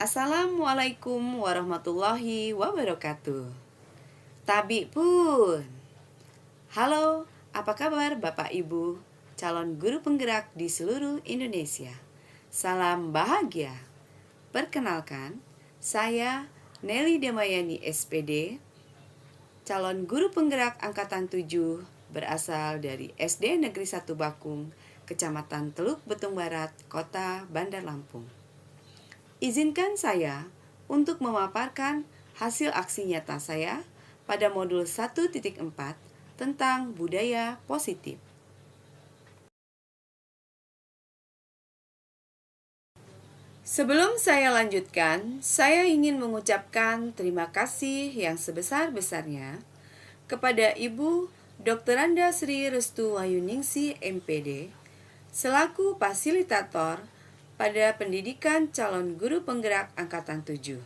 Assalamualaikum warahmatullahi wabarakatuh. Tabi pun. Halo, apa kabar Bapak Ibu, calon guru penggerak di seluruh Indonesia? Salam bahagia. Perkenalkan, saya Nelly Demayani SPD, calon guru penggerak angkatan 7 berasal dari SD Negeri 1 Bakung, Kecamatan Teluk Betung Barat, Kota Bandar Lampung. Izinkan saya untuk memaparkan hasil aksi nyata saya pada modul 1.4 tentang budaya positif. Sebelum saya lanjutkan, saya ingin mengucapkan terima kasih yang sebesar-besarnya kepada Ibu Dr. Anda Sri Restu Wayuningsi MPD selaku fasilitator pada pendidikan calon guru penggerak angkatan 7.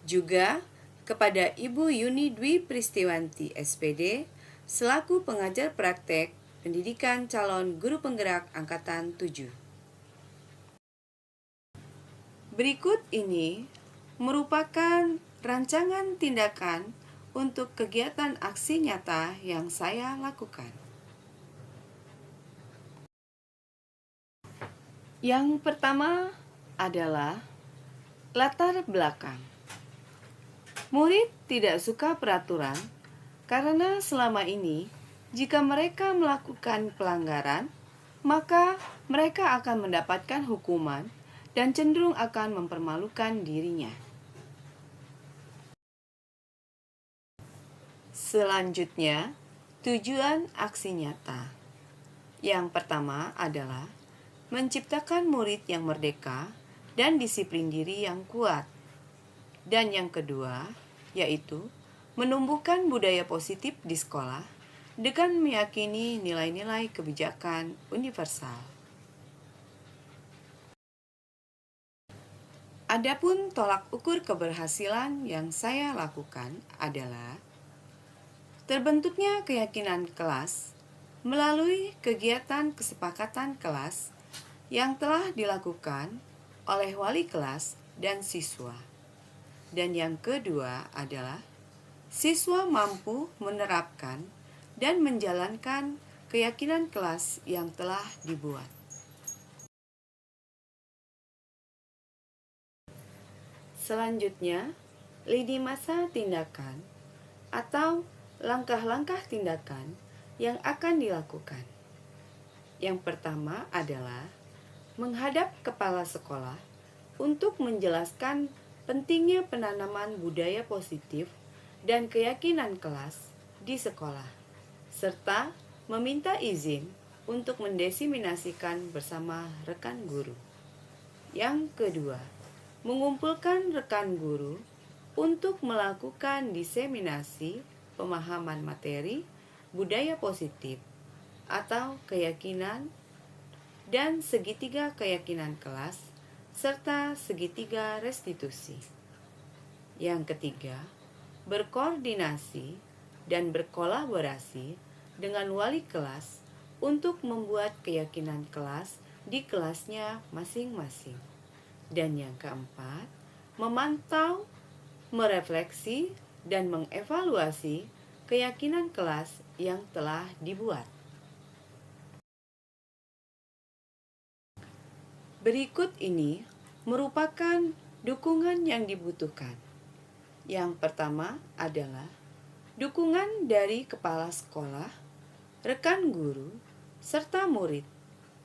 Juga kepada Ibu Yuni Dwi Pristiwanti SPD selaku pengajar praktek pendidikan calon guru penggerak angkatan 7. Berikut ini merupakan rancangan tindakan untuk kegiatan aksi nyata yang saya lakukan. Yang pertama adalah latar belakang. Murid tidak suka peraturan karena selama ini jika mereka melakukan pelanggaran, maka mereka akan mendapatkan hukuman dan cenderung akan mempermalukan dirinya. Selanjutnya, tujuan aksi nyata. Yang pertama adalah menciptakan murid yang merdeka dan disiplin diri yang kuat. Dan yang kedua, yaitu menumbuhkan budaya positif di sekolah dengan meyakini nilai-nilai kebijakan universal. Adapun tolak ukur keberhasilan yang saya lakukan adalah terbentuknya keyakinan kelas melalui kegiatan kesepakatan kelas yang telah dilakukan oleh wali kelas dan siswa. Dan yang kedua adalah siswa mampu menerapkan dan menjalankan keyakinan kelas yang telah dibuat. Selanjutnya, lini masa tindakan atau langkah-langkah tindakan yang akan dilakukan. Yang pertama adalah menghadap kepala sekolah untuk menjelaskan pentingnya penanaman budaya positif dan keyakinan kelas di sekolah, serta meminta izin untuk mendiseminasikan bersama rekan guru. Yang kedua, mengumpulkan rekan guru untuk melakukan diseminasi pemahaman materi budaya positif atau keyakinan dan segitiga keyakinan kelas serta segitiga restitusi. Yang ketiga, berkoordinasi dan berkolaborasi dengan wali kelas untuk membuat keyakinan kelas di kelasnya masing-masing. Dan yang keempat, memantau, merefleksi, dan mengevaluasi keyakinan kelas yang telah dibuat. Berikut ini merupakan dukungan yang dibutuhkan. Yang pertama adalah dukungan dari kepala sekolah, rekan guru, serta murid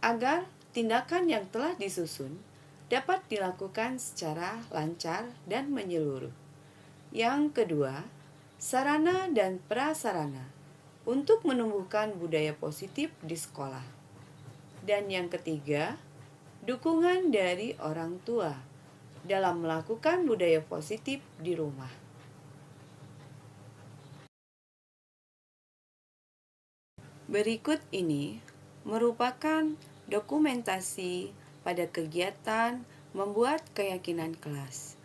agar tindakan yang telah disusun dapat dilakukan secara lancar dan menyeluruh. Yang kedua, sarana dan prasarana untuk menumbuhkan budaya positif di sekolah. Dan yang ketiga, dukungan dari orang tua dalam melakukan budaya positif di rumah. Berikut ini merupakan dokumentasi pada kegiatan membuat keyakinan kelas.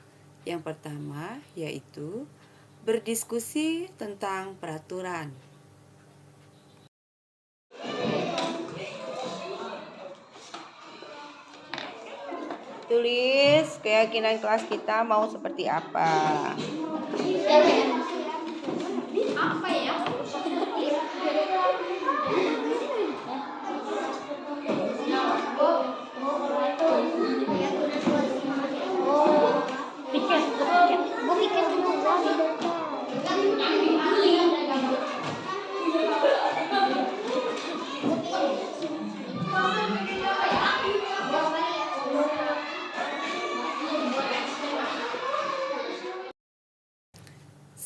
Yang pertama yaitu berdiskusi tentang peraturan. tulis keyakinan kelas kita mau seperti apa. Apa ya? Gue pikir dulu.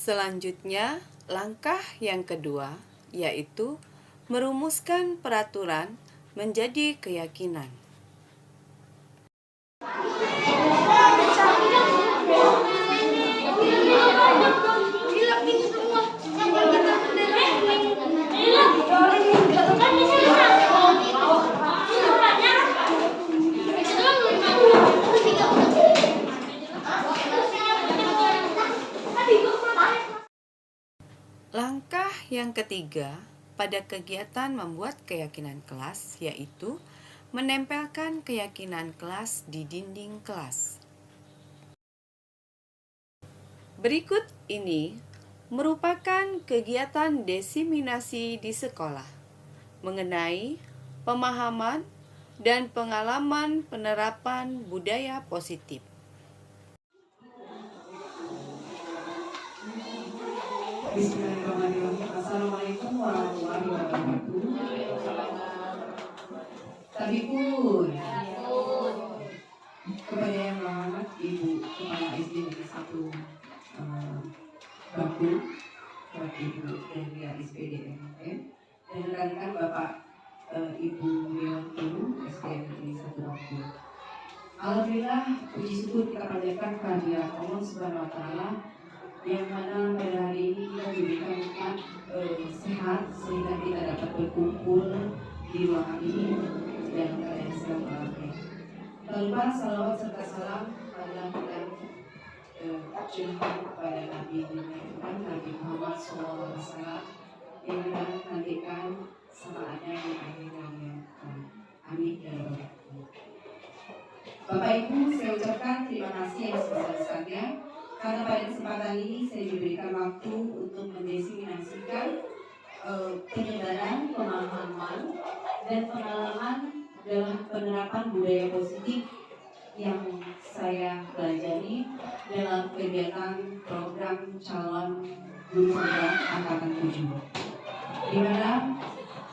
Selanjutnya, langkah yang kedua yaitu merumuskan peraturan menjadi keyakinan. Langkah yang ketiga pada kegiatan membuat keyakinan kelas yaitu menempelkan keyakinan kelas di dinding kelas. Berikut ini merupakan kegiatan diseminasi di sekolah mengenai pemahaman dan pengalaman penerapan budaya positif. Bismillahirrahmanirrahim. Assalamualaikum warahmatullahi wabarakatuh. Tabipun kepada yang hormat Ibu Kepala SD Negeri 1 Batu, Bapak Ibu Delia SPDM, dan rekan-rekan Bapak Ibu Dewan Guru SD Negeri 1 Batu. Alhamdulillah, puji syukur kita panjatkan kehadiran Allah Subhanahu Wa Taala yang mana pada hari ini kita diberikan nikmat sehat sehingga kita dapat berkumpul di ruangan ini dan keadaan sedang walafiat. Tanpa salawat serta salam pada yang curhat kepada Nabi Muhammad Nabi Muhammad SAW yang kita nantikan saatnya di akhir hayat. Amin ya rabbal alamin. Bapak Ibu, saya ucapkan terima kasih yang sebesar-besarnya karena pada kesempatan ini saya diberikan waktu untuk mendiseminasikan penyebaran pemahaman dan pengalaman dalam penerapan budaya positif yang saya pelajari dalam kegiatan program calon guru honorer angkatan 7, di mana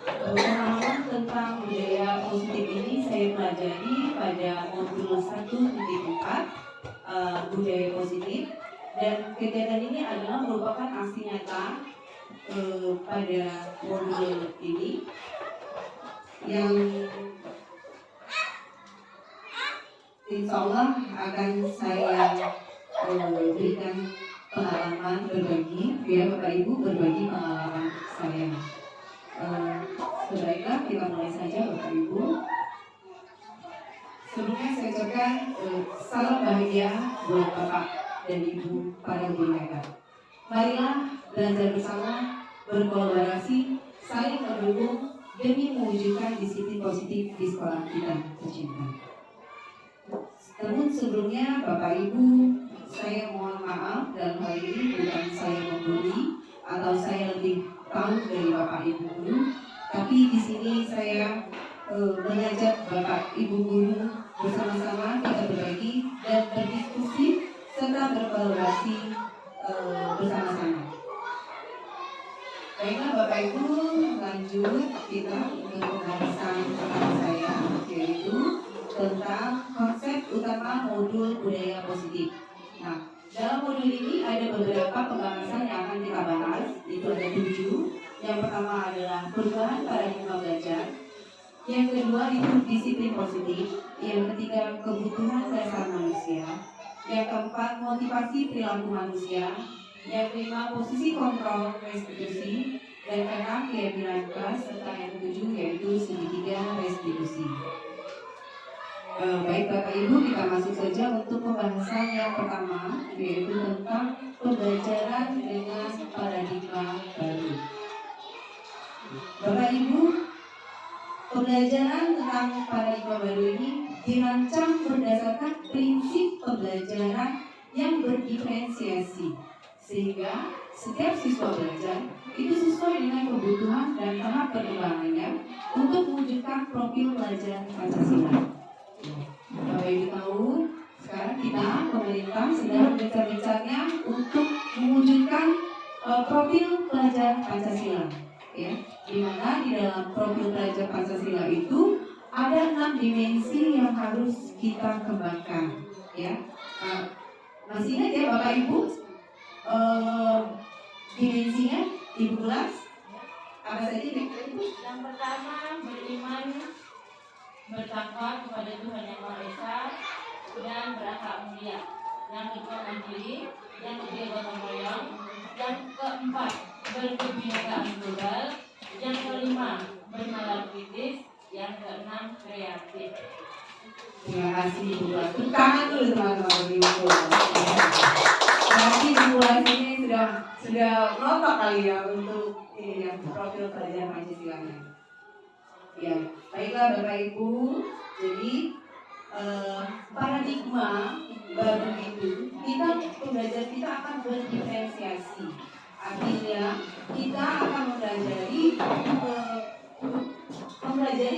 pemahaman tentang budaya positif ini saya pelajari pada modul 1.4 budaya positif, dan kegiatan ini adalah merupakan aksi nyata pada modul ini yang insya Allah akan saya berikan pengalaman berbagi, biar Bapak Ibu berbagi pengalaman saya. Sebaiknya kita mulai saja Bapak Ibu. Sebelumnya saya ucapkan salam bahagia buat Bapak dan Ibu para guru hebat. Marilah belajar bersama, berkolaborasi, saling mendukung demi mewujudkan disiplin positif di sekolah kita tercinta. Namun sebelumnya Bapak Ibu, saya mohon maaf dalam hal ini bukan saya membuli atau saya lebih tahu dari Bapak Ibu guru, tapi di sini saya mengajak Bapak Ibu guru bersama-sama kita berbagi dan berdiskusi serta berkolaborasi bersama-sama. Baiklah Bapak Ibu, lanjut kita untuk pembahasan pertama saya, yaitu tentang konsep utama modul budaya positif. Nah, dalam modul ini ada beberapa pembahasan yang akan kita bahas, itu ada 7. Yang pertama adalah perubahan paradigma belajar. Yang kedua itu disiplin positif. Yang ketiga kebutuhan dasar manusia. Yang keempat motivasi perilaku manusia. Yang kelima posisi kontrol restitusi. Dan keenam keyakinan kelas. Serta yang ketujuh yaitu segitiga restitusi. Baik Bapak Ibu, kita masuk saja untuk pembahasan yang pertama, yaitu tentang pembelajaran dengan paradigma baru. Bapak Ibu, pembelajaran tentang paradigma baru ini dirancang berdasarkan prinsip pembelajaran yang berdiferensiasi, sehingga setiap siswa belajar itu sesuai dengan kebutuhan dan tahap perkembangannya untuk mewujudkan profil pelajar Pancasila. Bapak Ibu tahu, sekarang kita pemerintah sedang gencar-gencarnya untuk mewujudkan profil pelajar Pancasila, ya, di mana di dalam profil pelajar Pancasila itu ada 6 dimensi yang harus kita kembangkan, ya. Masih ingat ya Bapak Ibu dimensinya Ibu kelas apa saja Ibu? Yang pertama, beriman bertakwa kepada Tuhan Yang Maha Esa dan berakhlak mulia. Yang kedua, mandiri. Yang ketiga, gotong royong. Yang keempat, berkebinekaan global. Yang kelima, bernalar kritis. Yang keenam, kreatif. Terima kasih Ibu kelas. Tepuk tangan dulu teman-teman Ibu. Berarti Ibu kelas ini sudah ngotot kali ya untuk ini ya profil pelajar Pancasila-nya. Ya, baiklah Bapak Ibu. Jadi paradigma baru itu pembelajar kita akan berdiferensiasi. Artinya kita akan mempelajari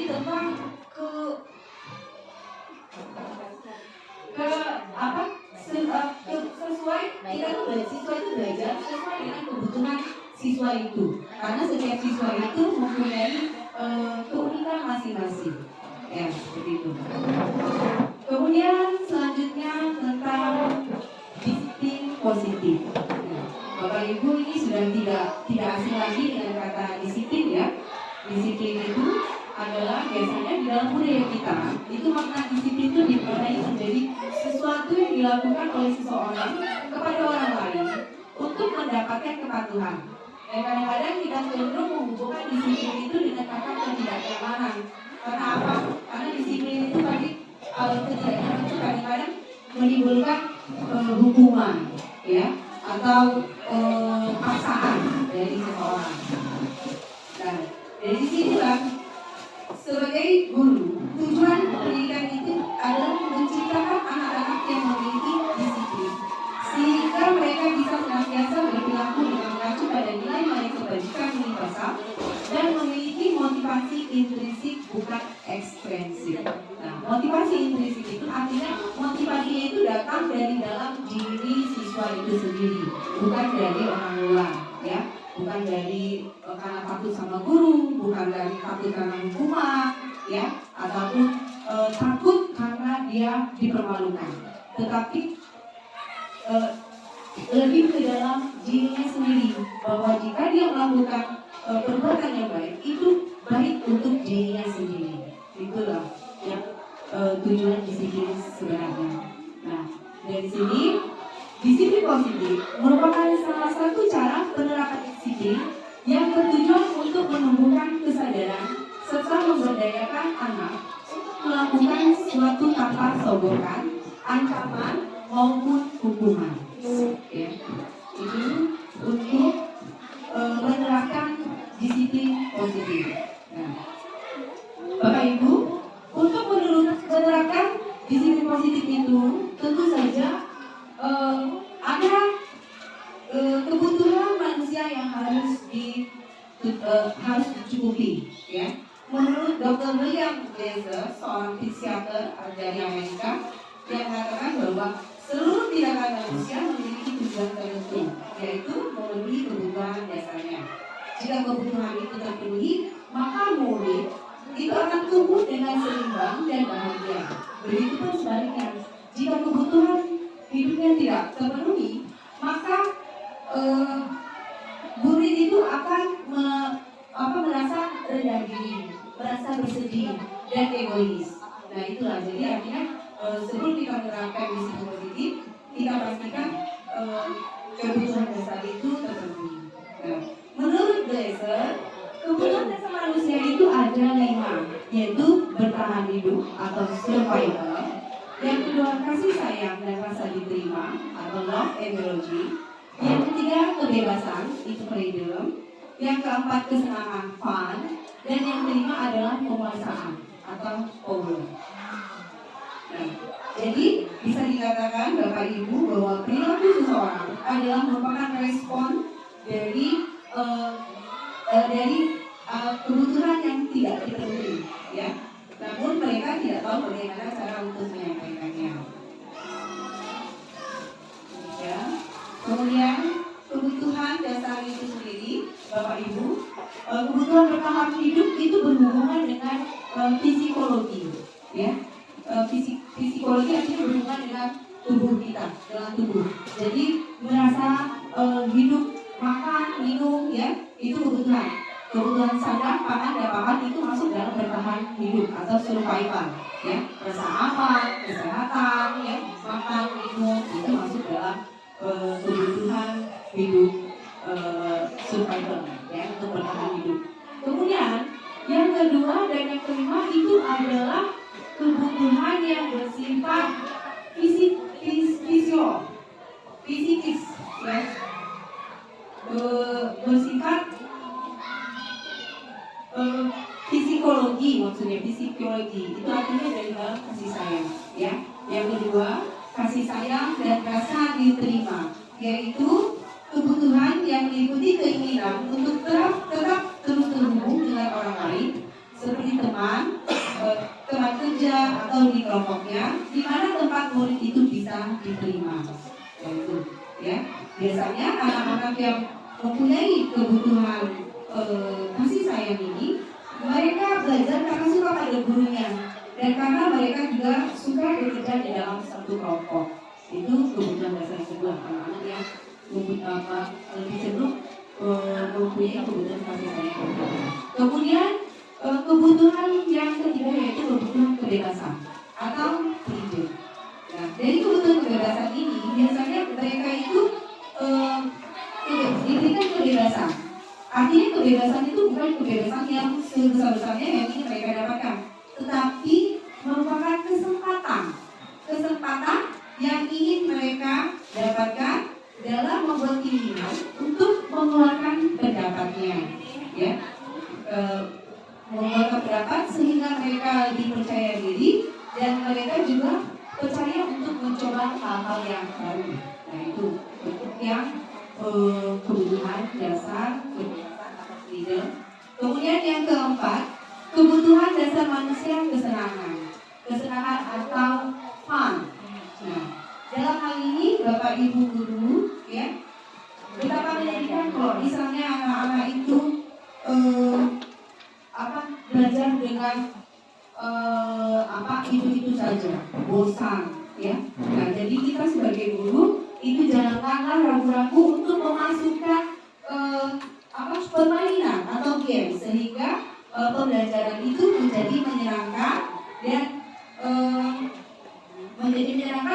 tentang sesuai kita tuh siswa itu belajar sesuai dengan kebutuhan siswa itu, karena setiap siswa itu mempunyai keunikan masing-masing, ya seperti itu. Kemudian selanjutnya tentang disiplin positif. Bapak Ibu ini sudah tidak asing lagi dengan kata disiplin ya. Disiplin itu adalah biasanya di dalam budaya kita itu makna disiplin itu dimaknai menjadi sesuatu yang dilakukan oleh seseorang kepada orang lain untuk mendapatkan kepatuhan. Dan kadang-kadang kita cenderung menghubungkan disiplin itu dengan kata ketidaknyamanan. Karena apa? Karena disiplin itu tadi ketidaknyamanan itu kadang-kadang menimbulkan hukuman, ya, atau paksaan dari seseorang. Nah, dari sinilah sebagai guru, tujuan pendidikan itu adalah menciptakan anak-anak yang memiliki disiplin, sehingga mereka bisa senantiasa berperilaku dengan mengacu pada nilai-nilai kebajikan universal dan memiliki motivasi intrinsik bukan ekstrinsik. Nah, motivasi intrinsik itu artinya motivasinya itu datang dari dalam diri siswa itu sendiri, bukan dari orang luar, ya. Bukan dari karena takut sama guru, bukan dari takut karena hukuman, ya, ataupun takut karena dia dipermalukan, tetapi lebih ke dalam dirinya sendiri, bahwa jika dia melakukan perbuatan yang baik itu baik untuk dirinya sendiri. Itulah yang tujuan disiplin sebenarnya. Nah, dari sini disiplin positif merupakan salah satu cara penerapan disiplin yang bertujuan untuk menumbuhkan kesadaran serta memberdayakan anak untuk melakukan sesuatu tanpa sogokan, ancaman maupun hukuman. Ya, itu untuk menerapkan disiplin positif. Nah, Bapak Ibu, untuk menerapkan disiplin positif itu tentu saja ada kebutuhan manusia yang harus dicukupi, ya. Menurut Dr. William Glasser, seorang psikiater dari Amerika, yang mengatakan bahwa seluruh tindakan manusia memiliki tujuan tertentu, yaitu memenuhi kebutuhan dasarnya. Jika kebutuhan itu terpenuhi, maka murid itu akan tumbuh dengan seimbang dan bahagia. Begitupun sebaliknya, jika kebutuhan hidupnya tidak terpenuhi, maka murid itu akan merasa rendah diri, merasa bersedih dan egois. Nah itulah, jadi artinya sebelum kita menerapkan disiplin positif, kita pastikan kebutuhan dasar itu terpenuhi. Nah, menurut Glasser, kebutuhan dasar manusia itu ada 5, yaitu bertahan hidup atau survival. Yang kedua, kasih sayang dan rasa diterima atau love and eulogy. Yang ketiga, kebebasan, itu freedom. Yang keempat, kesenangan, fun. Dan yang kelima adalah penguasaan atau power. Nah, jadi bisa dikatakan Bapak Ibu bahwa perilaku seseorang adalah merupakan respon dari kebutuhan yang tidak dipenuhi, ya. Namun mereka tidak tahu bagaimana cara untuk menyampaikannya. Ya. Kemudian kebutuhan dasar itu sendiri, Bapak Ibu, kebutuhan bertahan hidup itu berhubungan dengan psikologi, ya. Psikologi artinya berhubungan dengan tubuh kita, dalam tubuh. Jadi merasa hidup, makan, minum, ya, itu kebutuhan. Kebutuhan sadar, pangan, dan papan itu masuk dalam bertahan hidup atau survival, ya. Rasa aman, kesehatan, ya, makan, minum itu masuk dalam kebutuhan hidup survival, ya, untuk bertahan hidup. Kemudian yang kedua dan yang kelima itu adalah kebutuhan yang bersifat fisikis, ya, bersifat psikologi, maksudnya psikologi itu artinya dari dalam kasih sayang, ya. Yang kedua, kasih sayang dan rasa diterima, yaitu kebutuhan yang meliputi keinginan untuk tetap terus terhubung dengan orang lain, seperti teman kerja atau di kelompoknya, di mana tempat murid itu bisa diterima, yaitu, ya. Biasanya anak-anak yang mempunyai kebutuhan kasih sayang ini, mereka belajar karena suka pada gurunya dan karena mereka juga suka bekerja di dalam satu kelompok. Itu kebutuhan dasar kedua, anak-anak yang lebih cenderung mempunyai kebutuhan kasih sayang. Kemudian kebutuhan yang ketiga yaitu kebutuhan kebebasan atau freedom. Nah, dari kebutuhan kebebasan ini biasanya mereka itu diberikan kebebasan. Artinya kebebasan itu bukan kebebasan yang sebesar-besarnya yang ingin mereka dapatkan, tetapi merupakan kesempatan yang ingin mereka dapatkan dalam membuat keinginan untuk mengeluarkan pendapatnya, ya, mengeluarkan pendapat sehingga mereka lebih percaya diri dan mereka juga percaya untuk mencoba hal-hal yang baru. Nah, itu bentuk yang kebutuhan dasar, kebebasan atau freedom. Kemudian yang keempat, kebutuhan dasar manusia, kesenangan atau fun. Nah, dalam hal ini Bapak Ibu guru, ya, betapa menyedihkan kalau misalnya anak-anak itu belajar dengan itu saja, bosan, ya. Nah, jadi kita sebagai guru itu janganlah ragu-ragu untuk memasukkan permainan atau game sehingga pembelajaran itu menjadi menyenangkan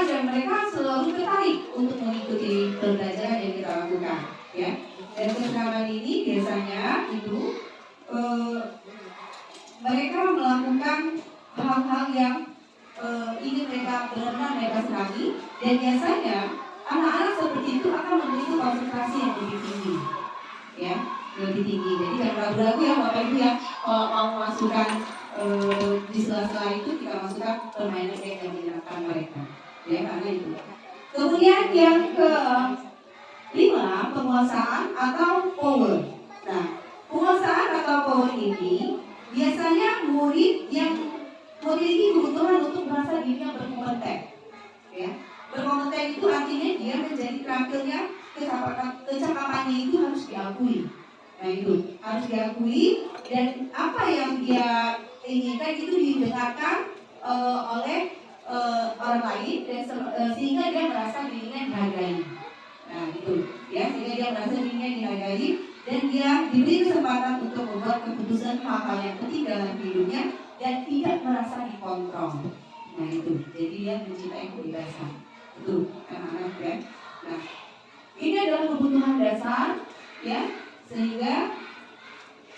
dan mereka selalu tertarik untuk mengikuti pembelajaran yang kita lakukan, ya. Dan kesenangan ini biasanya itu mereka melakukan hal-hal yang ingin benar-benar mereka senangi, dan biasanya anak-anak seperti itu akan memiliki konsentrasi yang lebih tinggi, ya, lebih tinggi. Jadi jangan ragu-ragu ya Bapak Ibu ya, kalau mau masukkan di sela-sela itu kita masukkan permainan yang menyenangkan mereka, ya, karena itu. Kemudian yang kelima, penguasaan atau power. Nah, penguasaan atau power ini biasanya murid yang memiliki kebutuhan untuk merasa dirinya berkompeten, ya. Berkompeten itu artinya dia menjadi terampilnya, kecakapannya itu harus diakui. Nah, itu harus diakui, dan apa yang dia inginkan itu didengarkan oleh orang lain, dan sehingga dia merasa dirinya dihargai. Nah, itu, ya, sehingga dia merasa dirinya dihargai dan dia diberi kesempatan untuk membuat keputusan hal-hal yang penting dalam hidupnya dan tidak merasa dikontrol. Nah, itu, jadi dia mencintai kebebasan. Itu anak-anak, ya. Nah, ini adalah kebutuhan dasar, ya, sehingga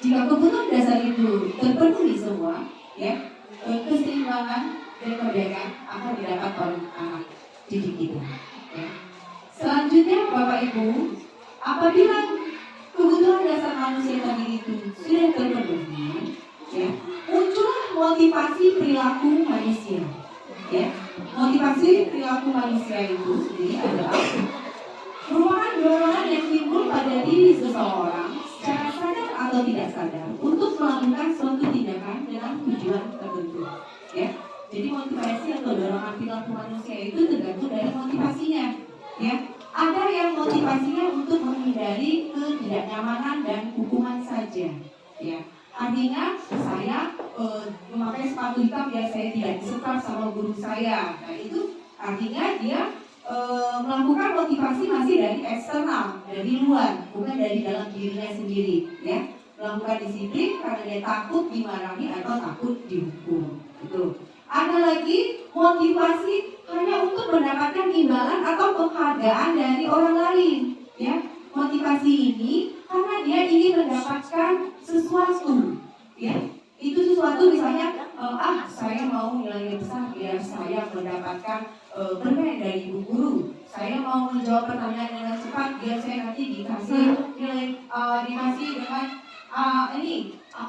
jika kebutuhan dasar itu terpenuhi semua, ya, keseimbangan dan kemerdekaan akan didapat oleh anak didik kita, ya. Selanjutnya Bapak Ibu, apabila kebutuhan dasar manusia tadi itu sudah terpenuhi, ya, muncullah motivasi perilaku manusia, ya. Motivasi perilaku manusia itu sendiri adalah merupakan dorongan yang timbul pada diri seseorang secara sadar atau tidak sadar untuk melakukan suatu tindakan dengan tujuan tertentu. Ya, jadi motivasi atau dorongan perilaku manusia itu tergantung dari motivasinya. Ya, ada yang motivasinya untuk menghindari ketidaknyamanan dan hukuman saja. Ya, artinya saya memakai sepatu hitam biar saya tidak disekap sama guru saya. Nah itu artinya dia melakukan motivasi masih dari eksternal, dari luar, bukan dari dalam dirinya sendiri. Ya, melakukan disiplin karena dia takut dimarahi atau takut dihukum. Itu. Ada lagi motivasi hanya untuk mendapatkan imbalan atau penghargaan dari orang lain. Ya, motivasi ini karena dia ingin mendapatkan sesuatu. Ya, itu sesuatu misalnya saya mau nilainya besar biar saya mendapatkan permen dari ibu guru. Saya mau menjawab pertanyaan dengan cepat biar saya nanti dikasih nilai dikasih dengan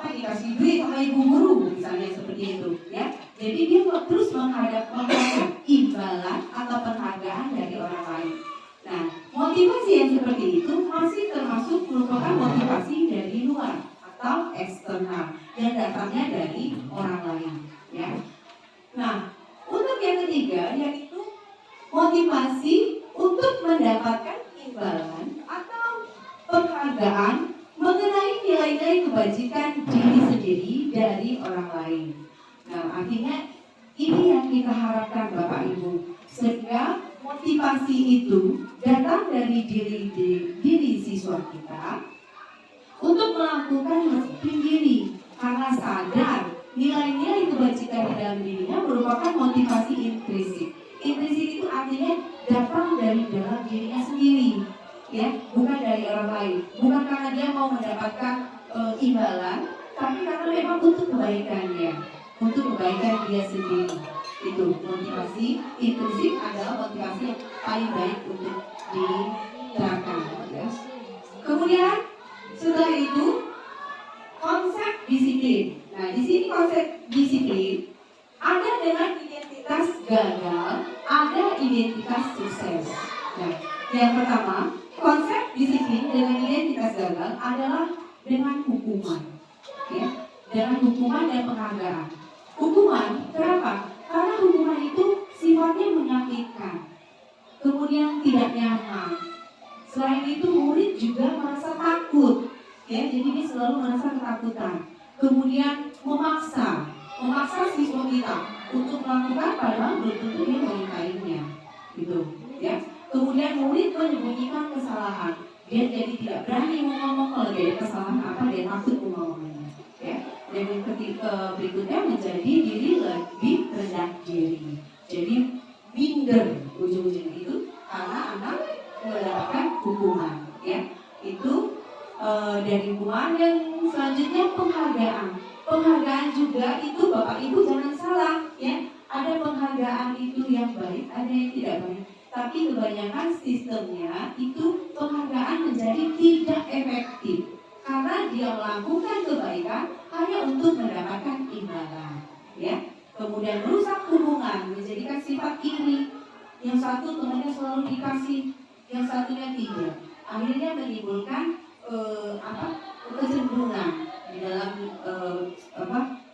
dikasih duit sama ibu guru misalnya seperti itu. Ya, jadi dia terus menghadap imbalan atau penghargaan dari orang lain. Nah, motivasi yang seperti itu masih termasuk merupakan motivasi dari luar atau eksternal yang datangnya dari orang lain. Ya. Nah, untuk yang ketiga yaitu motivasi untuk mendapatkan imbalan atau penghargaan mengenai nilai-nilai kebajikan diri sendiri dari orang lain. Nah, artinya ini yang kita harapkan Bapak Ibu, sehingga motivasi itu datang dari diri siswa kita untuk melakukan disiplin diri karena sadar nilai-nilai kebajikan di dalam dirinya merupakan motivasi intrinsik. Intrinsik itu artinya datang dari dalam dirinya sendiri, ya, bukan dari orang lain, bukan karena dia mau mendapatkan imbalan, tapi karena memang untuk kebaikannya, untuk kebaikan dia sendiri. Itu motivasi intrinsik adalah motivasi yang paling baik untuk diterapkan. Ya. Kemudian setelah itu konsep disiplin. Nah, di sini konsep disiplin ada dengan identitas gagal, ada identitas sukses. Nah, yang pertama, konsep disiplin dengan identitas gagal adalah dengan hukuman, ya, dengan hukuman dan penghargaan. Hukuman, kenapa? Karena hukuman itu sifatnya menyakitkan, kemudian tidak nyaman. Selain itu murid juga merasa takut, ya, jadi dia selalu merasa ketakutan. Kemudian memaksa siswa kita untuk melakukan padahal belum tentu dia menyukainya, gitu, ya. Kemudian murid menyembunyikan kesalahan, dia jadi tidak berani ngomong kalau dia ada kesalahan apa, dia takut ngomongnya, ya. Dan yang berikutnya menjadi diri lebih rendah diri, jadi minder ujung-ujungnya itu karena anak mendapatkan hukuman, ya. Itu dari hukuman. Yang selanjutnya penghargaan juga itu Bapak Ibu jangan salah, ya, ada penghargaan itu yang baik, ada yang tidak baik, tapi kebanyakan sistemnya itu penghargaan menjadi tidak efektif karena dia melakukan kebaikan hanya untuk mendapatkan imbalan, ya. Kemudian merusak hubungan, menjadikan sifat iri, yang satu temannya selalu dikasih, yang satunya tidak, akhirnya menimbulkan kecenderungan di dalam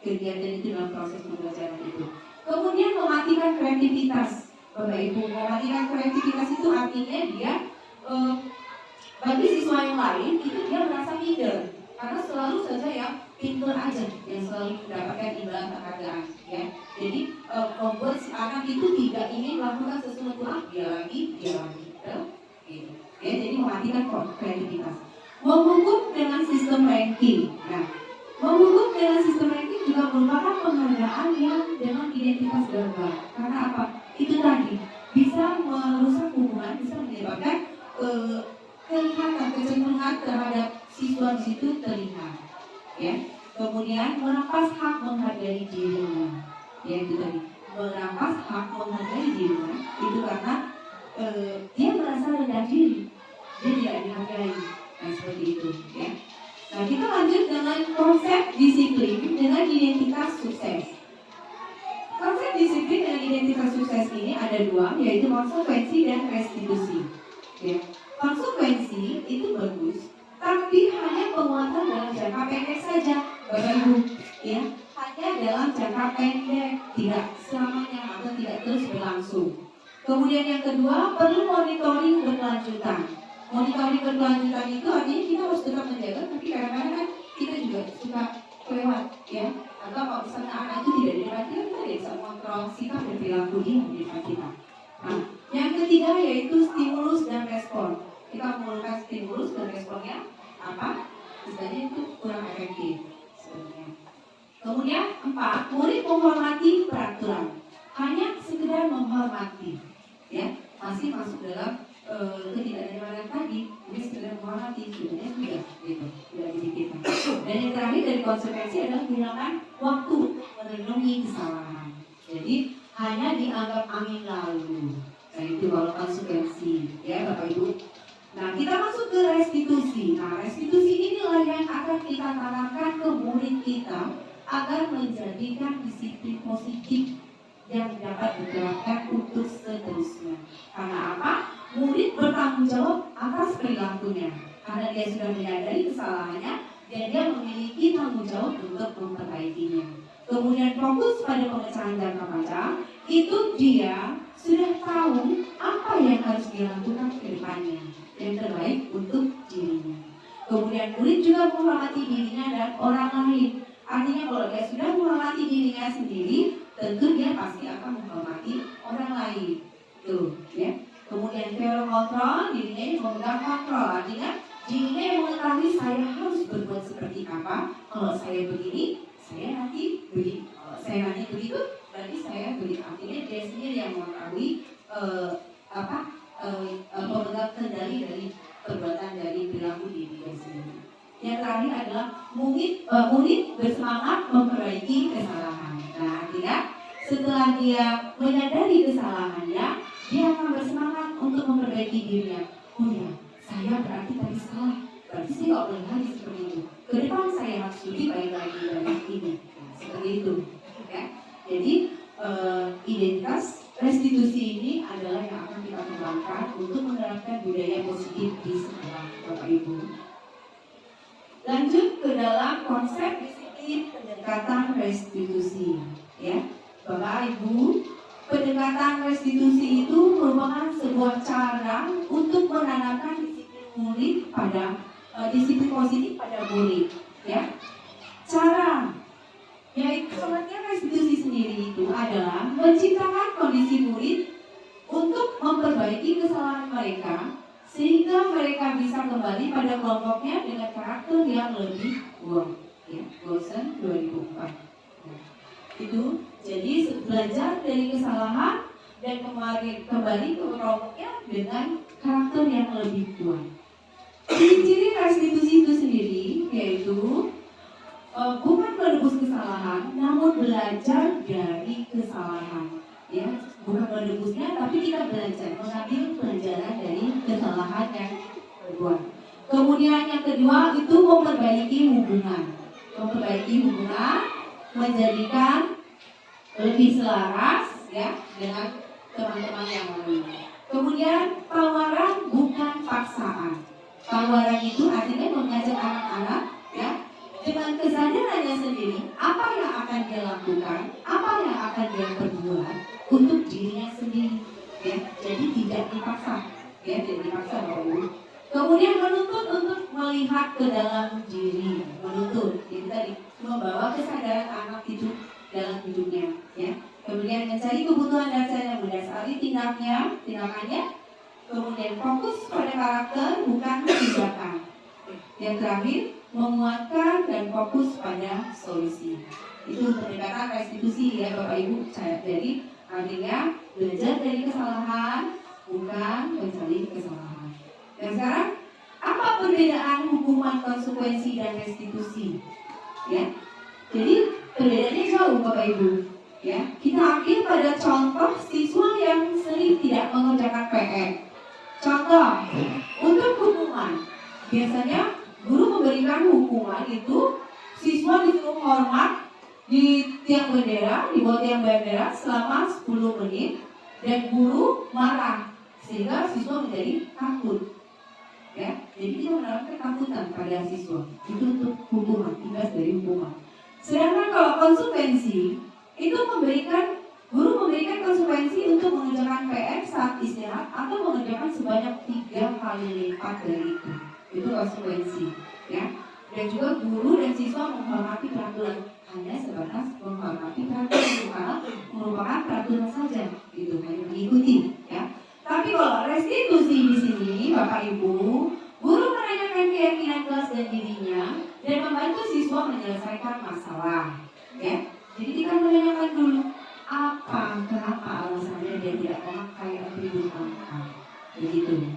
kegiatan itu, dalam proses pembelajaran itu. Kemudian mematikan kreativitas, Bapak Ibu. Mematikan kreativitas itu artinya dia bagi siswa yang lain itu dia merasa minder karena selalu saja yang pintar aja yang selalu mendapatkan imbalan penghargaan, ya. Jadi membuat si anak itu tidak ingin melakukan sesuatu, dia lagi gitu. Ya, jadi mematikan kreativitas. Menghukum dengan sistem ranking. Nah, menghukum dengan sistem ranking juga merupakan penghargaan yang dengan identitas gagal. Karena apa? Itu tadi bisa merusak hubungan, bisa menyebabkan kelihatan kecenderungan terhadap siswa di situ terlihat, ya. Kemudian merampas hak menghargai dirinya, ya, itu tadi, merampas hak menghargai dirinya itu karena dia merasa rendah diri, dia tidak dihargai. Nah, seperti itu, ya. Nah, kita lanjut dengan konsep disiplin dengan identitas sukses. Konsep disiplin dan identitas sukses sukses ini ada dua, yaitu konsekuensi dan restitusi. Ya. Konsekuensi itu bagus, tapi hanya penguatan dalam jangka pendek saja, Bapak Ibu. Ya, hanya dalam jangka pendek, tidak selamanya atau tidak terus berlangsung. Kemudian yang kedua, perlu monitoring berkelanjutan. Monitoring berkelanjutan itu artinya kita harus tetap menjaga, tapi kadang-kadang kan kita juga suka kelewat, ya. Atau kalau misalnya anak itu tidak di depan kita tidak bisa mengontrol sikap dan perilaku dia di depan kita. Nah, yang ketiga yaitu stimulus dan respon. Kita menggunakan stimulus dan responnya apa? Misalnya itu kurang efektif sebenarnya. Kemudian 4, murid menghormati peraturan. Hanya sekedar menghormati, ya, masih masuk dalam ketidaknyamanan tadi. Jadi sekedar menghormati sebenarnya sudah gitu, sudah dipikirkan. Dan yang terakhir dari konsekuensi adalah kehilangan waktu merenungi kesalahan. Jadi hanya dianggap angin lalu. Nah itu kalau konsekuensi, ya Bapak Ibu. Nah kita masuk ke restitusi. Nah restitusi inilah yang akan kita tanamkan ke murid kita agar menjadikan disiplin positif yang dapat diterapkan untuk seterusnya. Karena apa? Murid bertanggung jawab atas perilakunya. Karena dia sudah menyadari kesalahannya dan dia memiliki tanggung jawab untuk memperbaikinya. Kemudian fokus pada pemecahan jangka panjang, itu dia sudah tahu apa yang harus dilakukan ke depannya yang terbaik untuk dirinya. Kemudian murid juga menghormati dirinya dan orang lain. Artinya kalau dia sudah menghormati dirinya sendiri, tentu dia pasti akan menghormati orang lain. Tuh, ya. Kemudian teori kontrol, dirinya yang memegang kontrol. Artinya dirinya yang mengetahui saya harus berbuat seperti apa. Kalau saya begini, saya nanti begini. Kalau saya nanti begitu, berarti saya begitu. Artinya dia sendiri yang mengetahui pemegang kendali dari perbuatan dari perilaku diri dia sendiri. Yang terakhir adalah murid bersemangat memperbaiki kesalahan. Nah, artinya setelah dia menyadari kesalahannya, dia akan bersemangat untuk memperbaiki dirinya. Oh ya, saya berarti tadi salah. Berarti saya nggak boleh lagi seperti itu. Ke depan saya harus lebih baik lagi dari ini. Nah, seperti itu. Ya. Jadi identitas restitusi ini adalah yang akan kita kembangkan untuk menerapkan budaya positif di sekolah, Bapak Ibu. Lanjut ke dalam konsep disiplin pendekatan restitusi, ya, Bapak Ibu. Pendekatan restitusi itu merupakan sebuah cara untuk menanamkan disiplin murid pada disiplin positif pada murid, ya. Cara yaitu sebenarnya restitusi sendiri itu adalah menciptakan kondisi murid untuk memperbaiki kesalahan mereka sehingga mereka bisa kembali pada kelompoknya dengan karakter yang lebih kuat, ya. Gosen 2004. Nah, itu jadi belajar dari kesalahan dan kembali ke kelompoknya dengan karakter yang lebih kuat. Ciri-ciri restitusi itu sendiri yaitu bukan menebus kesalahan, namun belajar dari kesalahan. Ya, bukan menebusnya, tapi kita belajar, mengambil pelajaran dari kesalahan yang dibuat. Kemudian yang kedua itu memperbaiki hubungan, menjadikan lebih selaras, ya, dengan teman-teman yang lain. Kemudian tawaran bukan paksaan. Tawaran itu artinya mengajak anak-anak, ya, dengan kesadarannya sendiri apa yang akan dia lakukan, apa yang akan dia perbuat untuk dirinya sendiri, ya. Jadi tidak dipaksa, ya, tidak dipaksa, Bapak Ibu. Kemudian menuntut untuk melihat ke dalam diri, menuntut, itu tadi membawa kesadaran anak itu dalam hidupnya, ya. Kemudian mencari kebutuhan dasar yang mendasari tindakannya. Kemudian fokus pada karakter bukan tindakan. Yang terakhir menguatkan dan fokus pada solusi. Itu pendekatan restitusi, ya Bapak Ibu. Jadi artinya belajar dari kesalahan bukan mencari kesalahan. Dan sekarang apa perbedaan hukuman konsekuensi dan restitusi? Ya, jadi perbedaannya jauh Bapak Ibu. Ya, kita ambil pada contoh siswa yang sering tidak mengerjakan PR. Contoh untuk hukuman, biasanya guru memberikan hukuman itu siswa disuruh hormat di tiang bendera, di bawah tiang bendera selama 10 menit dan guru marah sehingga siswa menjadi takut. Ya, jadi kita menerapkan ketakutan pada siswa. Itu untuk hukuman, tugas dari hukuman. Sedangkan kalau konsekuensi itu guru memberikan konsekuensi untuk mengerjakan PR saat istirahat atau mengerjakan sebanyak 3 kali lipat dari itu. Itu konsekuensi, ya. Dan juga guru dan siswa menghormati peraturan, hanya sebatas menghormati peraturan karena merupakan peraturan saja, gitu, hanya mengikuti, ya. Tapi kalau restitusi di sini, Bapak Ibu, guru menanyakan keyakinan kelas dan dirinya dan membantu siswa menyelesaikan masalah, ya. Jadi kita menanyakan dulu kenapa alasannya dia tidak memakai atribut angka, begitu.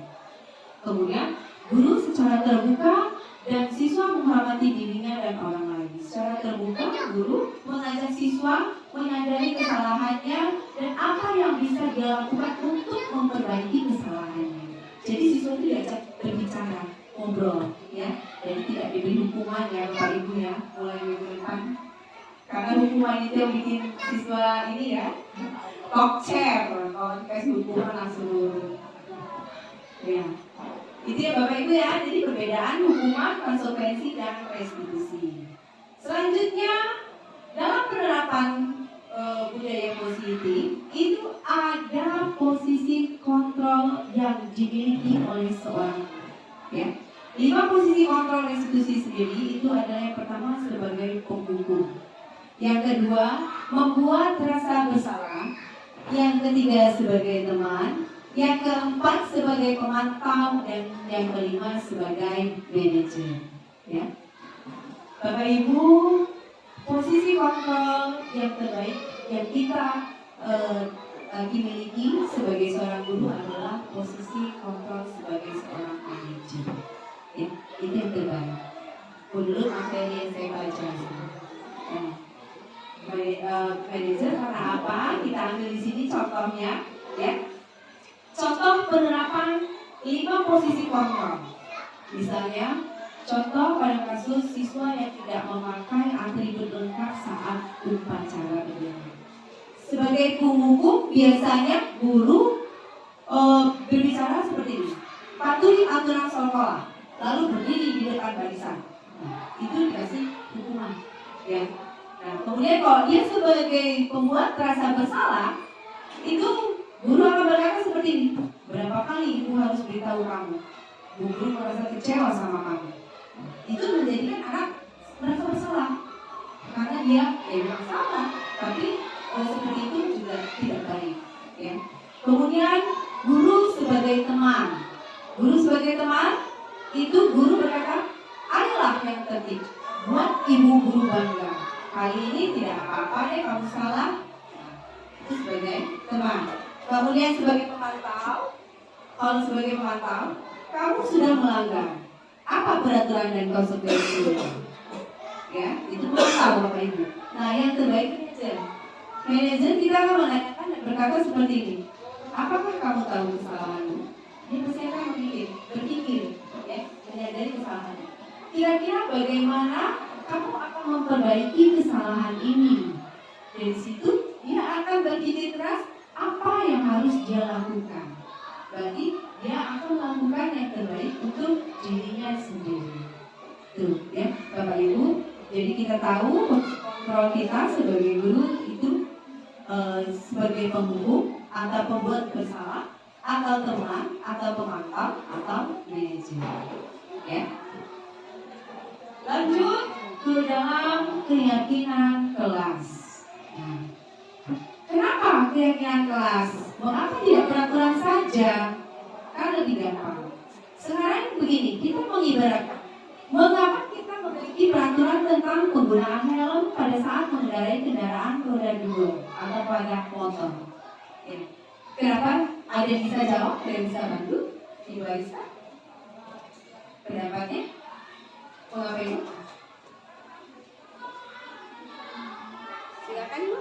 Kemudian guru secara terbuka dan siswa menghormati dirinya dan orang lain. Secara terbuka, guru mengajak siswa menyadari kesalahannya dan apa yang bisa dia lakukan untuk memperbaiki kesalahannya. Jadi siswa itu diajak berbicara, ngobrol, ya. Jadi tidak diberi hukuman ya Bapak Ibu ya, mulai minggu depan. Karena hukuman itu yang bikin siswa ini ya, talk chair. Kalau dikasih hukuman langsung lurus. Ya. Itu ya Bapak Ibu ya, jadi perbedaan hukuman, konsekuensi, dan restitusi. Selanjutnya, dalam penerapan budaya positif, itu ada posisi kontrol yang dimiliki oleh seorang ya. 5 posisi kontrol restitusi sendiri itu adalah yang pertama sebagai penghukum, yang kedua membuat rasa bersalah, yang ketiga sebagai teman, yang keempat sebagai pemantau, dan yang kelima sebagai manajer. Ya, Bapak Ibu, posisi kontrol yang terbaik yang kita dimiliki sebagai seorang guru adalah posisi kontrol sebagai seorang manajer. Ya, itu yang terbaik. Menurut materi yang saya baca. Manajer karena apa? Kita ambil di sini contohnya, ya. Contoh penerapan 5 posisi kontrol. Misalnya, contoh pada kasus siswa yang tidak memakai atribut lengkap saat upacara bendera. Sebagai penghukum, biasanya guru berbicara seperti ini: patuhi aturan sekolah, lalu berdiri di depan barisan. Itu dikasih hukuman. Ya. Nah, kemudian kalau dia sebagai pembuat rasa bersalah, itu guru akan berkata seperti ini: berapa kali ibu harus beritahu kamu? Bu guru merasa kecewa sama kamu. Itu menjadikan anak merasa bersalah karena dia memang salah, tapi seperti itu juga tidak baik. Ya. Kemudian guru sebagai teman. Guru sebagai teman itu guru berkata, ayolah yang tertib, buat ibu guru bangga. Kali ini tidak apa-apa deh kamu salah. Itu sebagai teman. Kemudian sebagai pemantau, kalau sebagai pemantau, kamu sudah melanggar. Apa peraturan dan konsekuensinya? Ya, itu pemantau Bapak Ibu. Nah, yang terbaik manajer. Manajer kita akan menanyakan dan berkata seperti ini: apakah kamu tahu kesalahanmu? Dia pasti akan berpikir, ya, menyadari kesalahannya. Kira-kira bagaimana kamu akan memperbaiki kesalahan ini? Dari situ dia akan berpikir keras apa yang harus dia lakukan. Berarti dia akan melakukan yang terbaik untuk dirinya sendiri. Tuh, ya, Bapak Ibu. Jadi kita tahu kontrol kita sebagai guru itu sebagai penghukum atau pembuat bersalah, atau teman, atau pemantau, atau manajer. Ya. Lanjut ke dalam keyakinan kelas. Nah, kenapa keyakinan kelas? Mengapa tidak peraturan saja? Kan lebih gampang. Sekarang begini, kita mengibaratkan mengapa kita memiliki peraturan tentang penggunaan helm pada saat mengendarai kendaraan roda 2 atau pada motor. Ya. Kenapa? Ada yang bisa jawab, ada yang bisa bantu? Ibu Aisyah, pendapatnya? Mengapa Ibu? Silakan Ibu.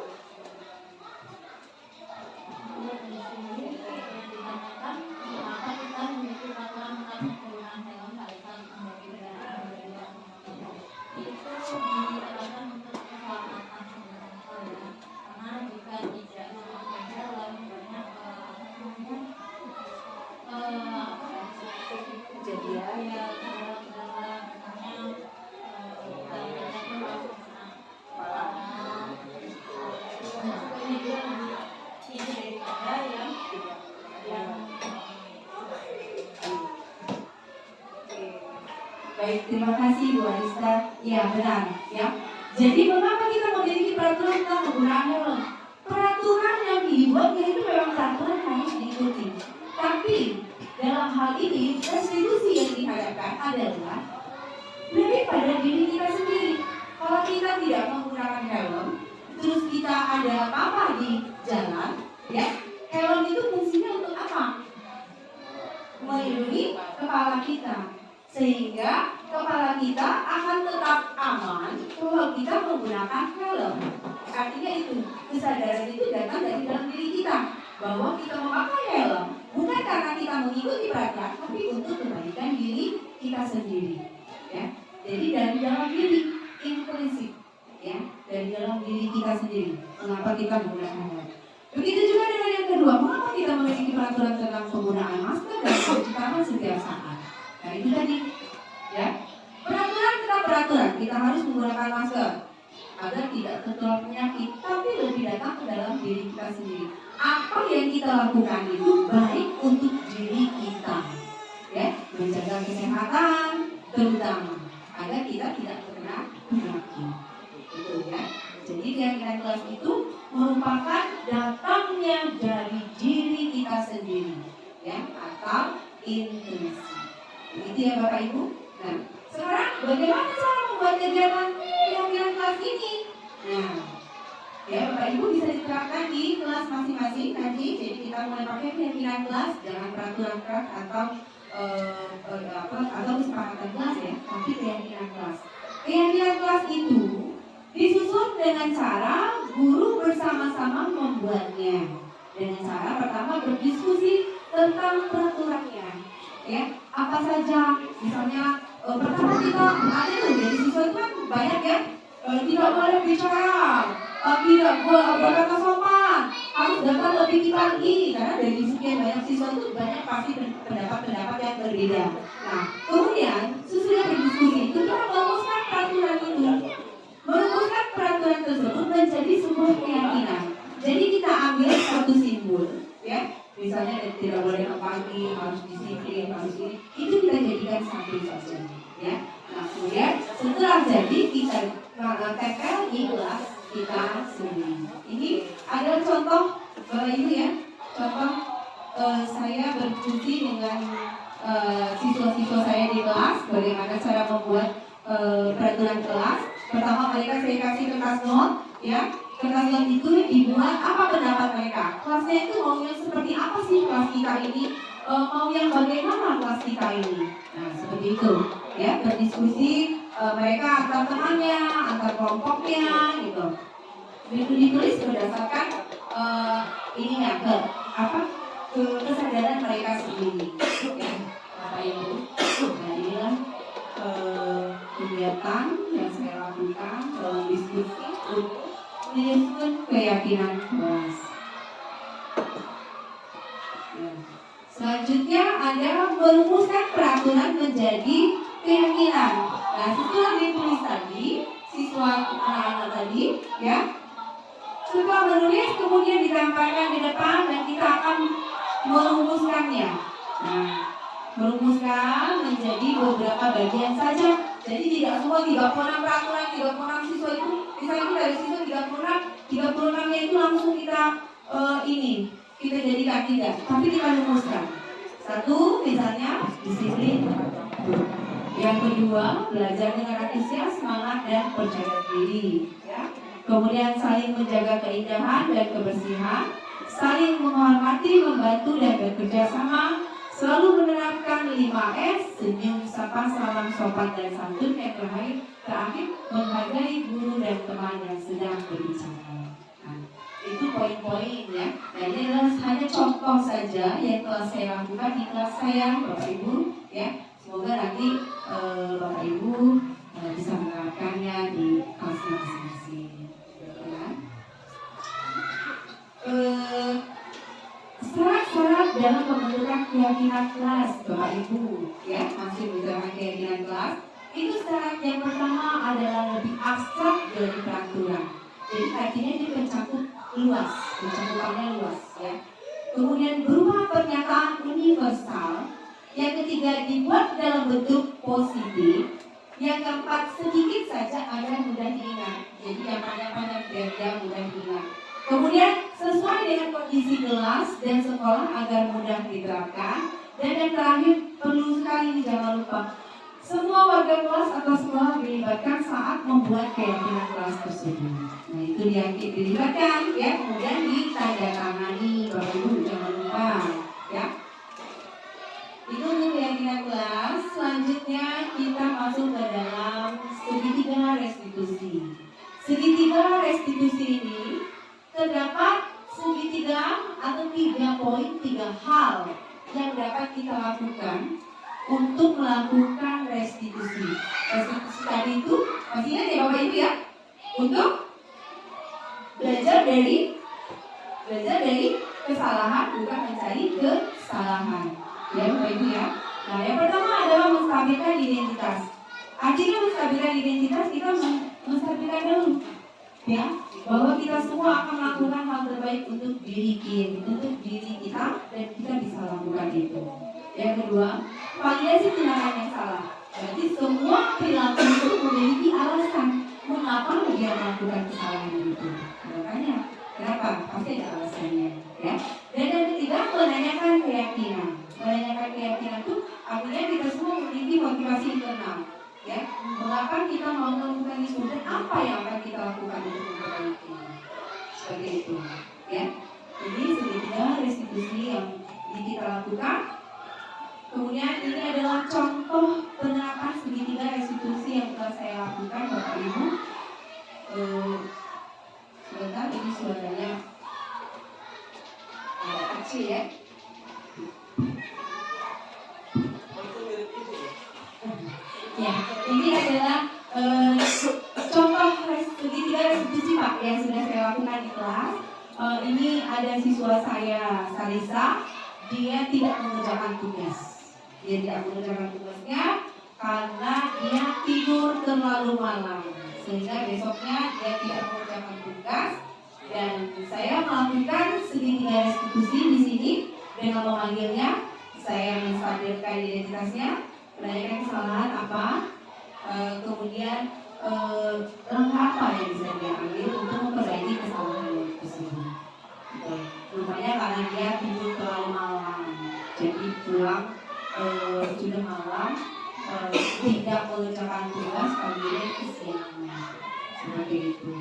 ya dalam misalnya Baik, terima kasih Bu Arista. Ya benar, ya. Jadi mengapa kita memiliki peraturan tentang penggunaan helm? Peraturan yang dibuat itu memang peraturan harus diikuti. Tapi dalam hal ini restitusi yang dihadapkan adalah lebih pada diri kita sendiri. Kalau kita tidak menggunakan helm, terus kita ada apa-apa di jalan, ya, helm itu fungsinya untuk apa? Melindungi kepala kita, sehingga kepala kita akan tetap aman kalau kita menggunakan helm. Artinya itu, kesadaran itu datang dari dalam diri kita bahwa kita memakai helm bukan karena kita mengikuti peraturan, tapi untuk kebaikan diri kita sendiri. Ya, jadi dari dalam diri inklusif, ya, dari dalam diri kita sendiri. Mengapa kita menggunakan helm? Begitu juga dengan yang kedua, mengapa kita memiliki peraturan tentang penggunaan masker dan cuci tangan setiap saat? Nah itu tadi, ya, peraturan tetap peraturan. Kita harus menggunakan masker agar tidak tertular penyakit, tapi lebih datang ke dalam diri kita sendiri. Apa yang kita lakukan itu baik untuk diri kita, ya, menjaga kesehatan terutama agar kita tidak terkena penyakit. Itu ya. Jadi keyakinan kelas itu merupakan datangnya dari diri kita sendiri, ya, atau intuisi. Begitu ya Bapak Ibu. Nah, sekarang bagaimana cara membuat kegiatan keyakinan kelas ini? Nah, ya Bapak Ibu bisa diterapkan di kelas masing-masing nanti. Jadi kita mulai pakai keyakinan kelas, jangan peraturan kelas atau kesepakatan kelas ya, tapi keyakinan kelas. Keyakinan kelas itu disusun dengan cara guru bersama-sama membuatnya. Dengan cara pertama berdiskusi tentang peraturannya. Ya, apa saja? Misalnya pertama kita ada tuh dari siswa itu kan banyak ya. Tidak boleh bicara, tidak boleh berkata sopan, harus datang lebih pagi karena dari sekian banyak siswa itu banyak pasti pendapat-pendapat yang berbeda. Nah, kemudian sesudah berdiskusi itu kita merumuskan peraturan itu. Merumuskan peraturan tersebut menjadi sebuah keyakinan. Jadi kita ambil satu simbol, ya, misalnya tidak boleh pagi, harus disiplin, harus ini, itu kita jadikan satu saja, ya. Nah kemudian setelah jadi kita tempel di kelas kita sendiri. Ini adalah contoh Bapak Ibu ya, contoh saya berdiskusi dengan siswa-siswa saya di kelas, bagaimana cara membuat peraturan kelas. Pertama mereka saya kasih kertas not, ya. Kertas not itu dibuat apa pendapat mereka. Kelasnya itu maunya seperti apa sih kelas kita ini? Mau yang bagaimana kelas kita ini? Nah seperti itu, ya. Berdiskusi mereka antar temannya, antar kelompoknya, gitu. Itu ditulis berdasarkan ininya kesadaran mereka sendiri. Ya, Bapak Ibu. Nah inilah kegiatan yang saya lakukan dalam diskusi untuk menyusun keyakinan kelas. Ya. Selanjutnya ada merumuskan peraturan menjadi keyakinan. Nah setelah ditulis tadi, siswa anak-anak tadi, ya, setelah menulis kemudian ditampilkan di depan dan kita akan merumuskannya. Nah, merumuskan menjadi beberapa bagian saja. Jadi tidak semua 36 peraturan, 36 siswa itu, misalnya dari siswa 36-nya itu langsung kita kita jadikan, tidak. Tapi kita rumuskan. Satu, misalnya disiplin. Yang kedua, belajar dengan antusias, semangat dan percaya diri. Ya. Kemudian saling menjaga keindahan dan kebersihan, saling menghormati, membantu dan bekerja sama, selalu menerapkan 5S, senyum, sapa, salam, sopan dan santun. Yang terakhir menghargai guru dan teman yang sedang berbicara. Nah, itu poin-poin ya. Nah ini adalah hanya contoh saja yang telah saya lakukan di kelas saya, Bapak Ibu. Ya, semoga nanti Bapak Ibu bisa menerapkannya di kelas masing-masing. Ya. Syarat-syarat dalam pembentukan keyakinan kelas, Bapak Ibu, ya, masih membicarakan keyakinan kelas. Itu syarat yang pertama adalah lebih abstrak dari peraturan. Jadi artinya dia mencakup luas, mencakupannya luas, ya. Kemudian berupa pernyataan universal. Yang ketiga dibuat dalam bentuk positif. Yang keempat sedikit saja agar mudah diingat. Jadi yang panjang-panjang biar dia mudah diingat. Kemudian sesuai dengan kondisi kelas dan sekolah agar mudah diterapkan. Dan yang terakhir perlu sekali ini jangan lupa, semua warga kelas atau sekolah dilibatkan saat membuat keyakinan kelas tersebut. Nah itu dilibatkan, ya, kemudian ditandatangani, Bapak Ibu jangan lupa, ya. Itu untuk keyakinan kelas. Selanjutnya kita masuk ke dalam segitiga restitusi. Segitiga restitusi ini terdapat segitiga atau 3 poin, 3 hal yang dapat kita lakukan untuk melakukan restitusi. Restitusi tadi itu masih ingat ya Bapak Ibu ya? Untuk belajar dari kesalahan, bukan mencari kesalahan. Ya Bapak Ibu ya. Nah yang pertama adalah menstabilkan identitas. Artinya menstabilkan identitas, kita menstabilkan dulu, ya, bahwa kita semua akan melakukan hal terbaik untuk diri kita dan kita bisa lakukan itu. Yang kedua, validasi tindakan yang salah. Berarti semua perilaku itu memiliki alasan mengapa dia melakukan kesalahan itu. Makanya kenapa? Pasti ada alasannya, ya. Dan yang ketiga, menanyakan keyakinan. Menanyakan keyakinan itu artinya kita semua memiliki motivasi internal, ya. Mengapa kita mau melakukan itu dan apa yang akan kita lakukan untuk memperbaiki. Seperti itu, ya. Jadi segitiga restitusi yang kita lakukan. Kemudian ini adalah contoh penerapan segitiga restitusi yang telah saya lakukan, Bapak Ibu. Sebentar, ini suaranya agak kecil ya. Ya, ini adalah contoh segitiga restitusi Pak yang sudah saya lakukan di kelas. Ini ada siswa saya, Salisa, dia tidak mengerjakan tugas. Dia tidak mengerjakan tugasnya karena dia tidur terlalu malam, sehingga besoknya dia tidak mengerjakan tugas. Dan saya melakukan segitiga restitusi di sini dengan memanggilnya. Saya menstabilkan identitasnya, menanyakan kesalahan apa, kemudian langkah apa yang bisa dia ambil untuk memperbaiki kesalahan tersebut. Rupanya karena dia tidur terlalu malam, jadi pulang sudah malam, tidak mengerjakan tugas, akhirnya kesiangan. Seperti itu.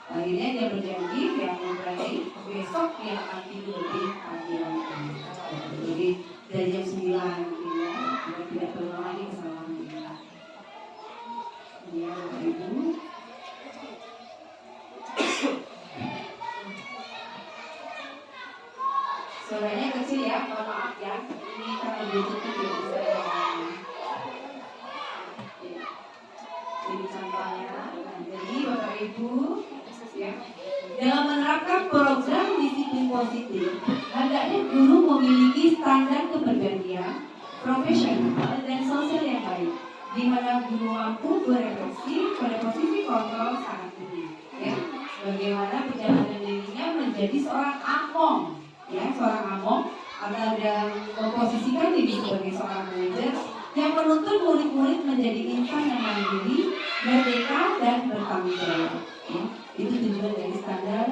Akhirnya dia berjanji yang memperbaiki besok dia akan tidur lebih pagi lagi. Jadi dari jam 9 ya, tidak terulang lagi kesalahan ini. Ya, Bapak Ibu. Suaranya kecil ya, mohon maaf ya. Ini karena Bluetooth tidak bisa jadi contohnya. Nah, jadi Bapak Ibu, ya, dalam menerapkan program disiplin positif, hendaknya guru memiliki standar kepribadian, profesional dan sosial yang baik, di mana guru mampu berefleksi pada posisi kontrol saat ini, ya, bagaimana perjalanan dirinya menjadi seorang among, ya, seorang among, atau dalam memposisikan diri sebagai seorang manajer yang menuntut murid-murid menjadi insan yang mandiri, merdeka dan bertanggung jawab. Ya, itu tujuan dari standar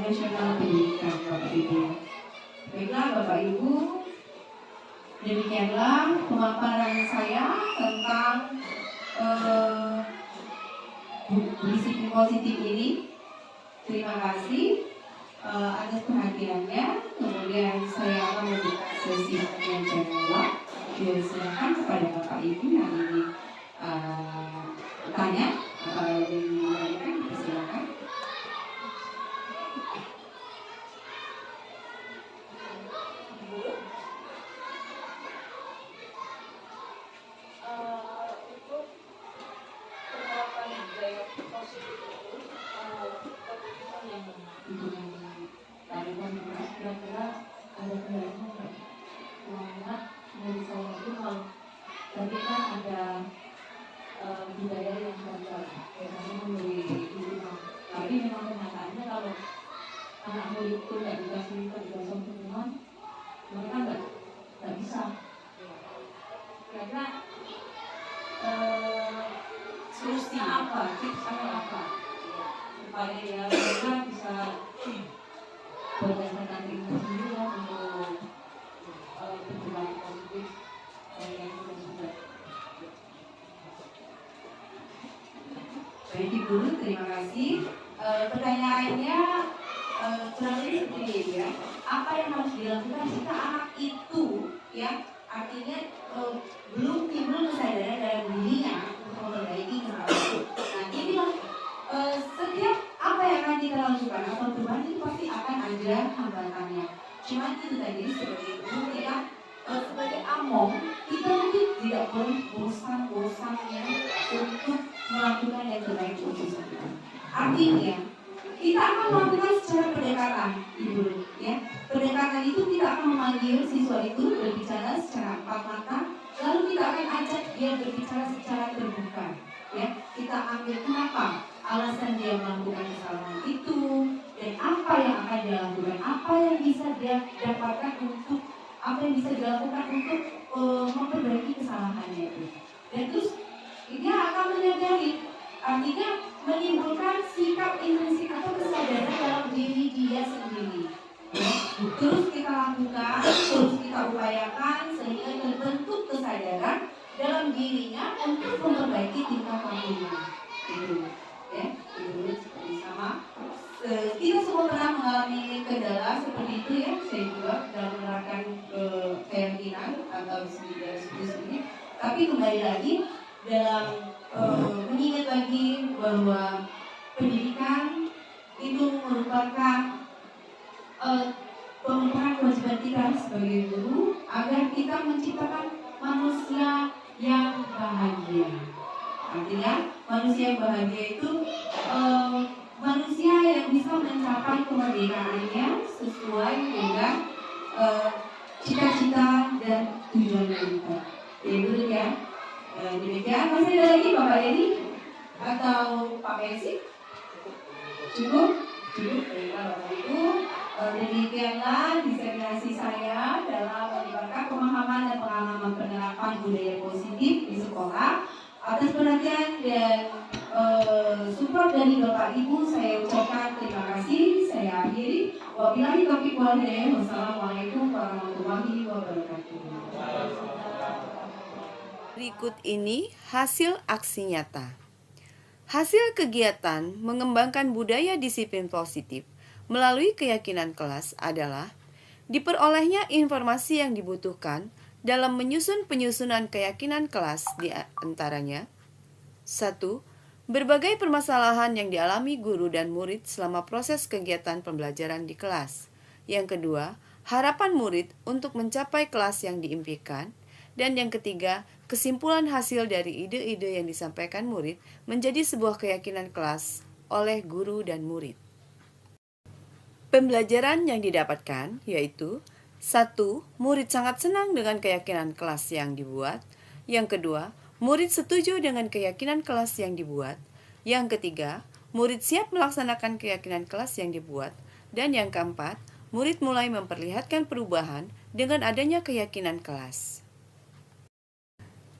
nasional pendidikan, Bapak Ibu. Baiklah Bapak Ibu, demikianlah pemaparan saya tentang disiplin positif ini. Terima kasih atas perhatiannya. Kemudian saya akan membuka sesi tanya jawab. Silakan kepada Bapak Ibu yang ingin tanya atau ditanyakan, silakan. Untuk penerapan budaya positif itu keputusan yang mana? Untuk yang kira-kira ada kendala nggak? tapi kan ada budaya yang cocok, biasanya memberi dukungan. Tapi memang kenyataannya kalau anak murid itu nggak dikasih kebebasan dukungan, mereka nggak bisa. Karena solusinya apa, tipsnya apa, supaya ya mereka bisa berdasarkan dirinya sendiri ya untuk berjalan positif yang sudah. Baik Ibu, terima kasih. Pertanyaannya kurang lebih seperti itu ya. Apa yang harus dilakukan jika anak itu ya artinya belum timbul kesadaran dalam dirinya untuk memperbaiki kesalahan. Nah inilah setiap apa yang akan kita lakukan atau perubahan itu pasti akan ada hambatannya. Cuma itu tadi seperti itu kita sebagai among kita mungkin tidak boleh bosan-bosan ya untuk melakukan yang terbaik untuk siswa kita. Artinya kita akan melakukan secara pendekatan, Ibu ya. Pendekatan itu kita akan memanggil siswa itu berbicara secara empat mata, lalu kita akan ajak dia berbicara secara terbuka ya. Kita ambil kenapa alasan dia melakukan kesalahan itu dan apa yang akan dia lakukan, apa yang bisa dia dapatkan untuk apa yang bisa dilakukan untuk memperbaiki kesalahannya itu. Dan terus dia akan menyadari, artinya menimbulkan sikap intrinsik atau kesadaran dalam diri dia sendiri. Ya. Terus kita lakukan, terus kita upayakan sehingga terbentuk kesadaran dalam dirinya untuk memperbaiki tingkah lakunya. Itu, ya, itu seperti sama. Kita semua pernah mengalami kendala seperti itu ya. Saya juga dalam menerapkan keyakinan atau sendiri. Tapi kembali lagi dalam mengingat lagi bahwa pendidikan itu merupakan pemenuhan kewajiban kita sebagai guru agar kita menciptakan manusia yang bahagia. Artinya manusia yang bahagia itu manusia yang bisa mencapai kemerdekaannya sesuai dengan cita-cita dan tujuan kita. Itu ya. Demikian, masih ada lagi Bapak Denny atau Pak Messi? Cukup? Baiklah Bapak Ibu. Demikianlah diseminasi saya dalam menyebarkan pemahaman dan pengalaman penerapan budaya positif di sekolah. Atas perhatian dan support dari Bapak Ibu saya ucapkan terima kasih. Saya akhiri. Wabillahi taufiq wal hidayah. Wassalamualaikum warahmatullahi wabarakatuh. Berikut ini hasil aksi nyata. Hasil kegiatan mengembangkan budaya disiplin positif melalui keyakinan kelas adalah diperolehnya informasi yang dibutuhkan dalam menyusun penyusunan keyakinan kelas di antaranya 1. Berbagai permasalahan yang dialami guru dan murid selama proses kegiatan pembelajaran di kelas. Yang kedua, harapan murid untuk mencapai kelas yang diimpikan. Dan yang ketiga, kesimpulan hasil dari ide-ide yang disampaikan murid menjadi sebuah keyakinan kelas oleh guru dan murid. Pembelajaran yang didapatkan yaitu 1. Murid sangat senang dengan keyakinan kelas yang dibuat. Yang kedua, murid setuju dengan keyakinan kelas yang dibuat. Yang ketiga, murid siap melaksanakan keyakinan kelas yang dibuat. Dan yang keempat, murid mulai memperlihatkan perubahan dengan adanya keyakinan kelas.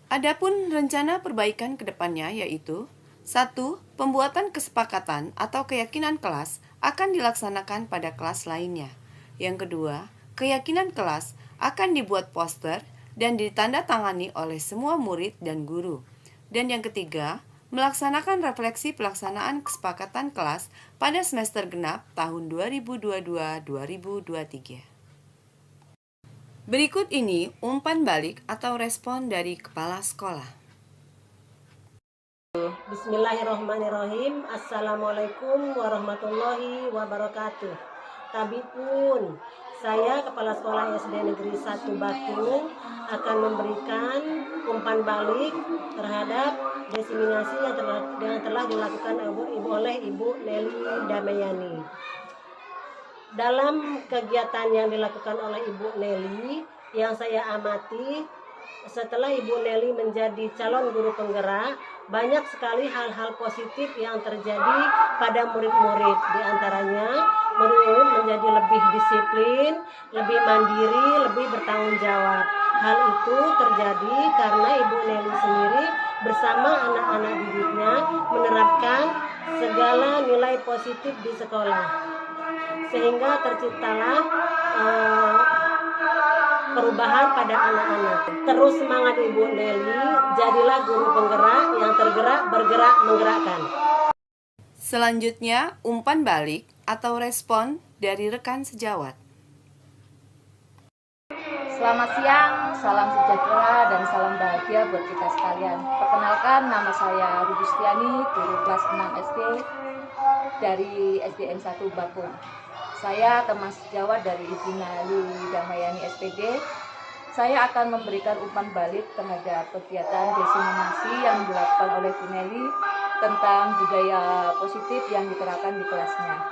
Adapun rencana perbaikan ke depannya yaitu 1. Pembuatan kesepakatan atau keyakinan kelas akan dilaksanakan pada kelas lainnya. Yang kedua, keyakinan kelas akan dibuat poster dan ditandatangani oleh semua murid dan guru. Dan yang ketiga, melaksanakan refleksi pelaksanaan kesepakatan kelas pada semester genap tahun 2022-2023. Berikut ini umpan balik atau respon dari kepala sekolah. Bismillahirrahmanirrahim. Assalamualaikum warahmatullahi wabarakatuh. Tabipun, saya Kepala Sekolah SD Negeri 1 Bakung akan memberikan umpan balik terhadap diseminasi yang telah dilakukan oleh Ibu Nelly Damayani. Dalam kegiatan yang dilakukan oleh Ibu Nelly, yang saya amati setelah Ibu Nelly menjadi calon guru penggerak, banyak sekali hal-hal positif yang terjadi pada murid-murid. Di antaranya, murid-murid menjadi lebih disiplin, lebih mandiri, lebih bertanggung jawab. Hal itu terjadi karena Ibu Nelly sendiri bersama anak-anak didiknya menerapkan segala nilai positif di sekolah. Sehingga terciptalah perubahan pada anak-anak. Terus semangat Ibu Nelly, jadilah guru penggerak yang tergerak, bergerak, menggerakkan. Selanjutnya, umpan balik atau respon dari rekan sejawat. Selamat siang, salam sejahtera dan salam bahagia buat kita sekalian. Perkenalkan, nama saya Rubistiani, guru kelas 6 SD dari SDN 1 Bakung. Saya teman sejawat dari Ibu Nelly Damayani SPD. Saya akan memberikan umpan balik terhadap kegiatan diseminasi yang dilakukan oleh Bu Nelly tentang budaya positif yang diterapkan di kelasnya.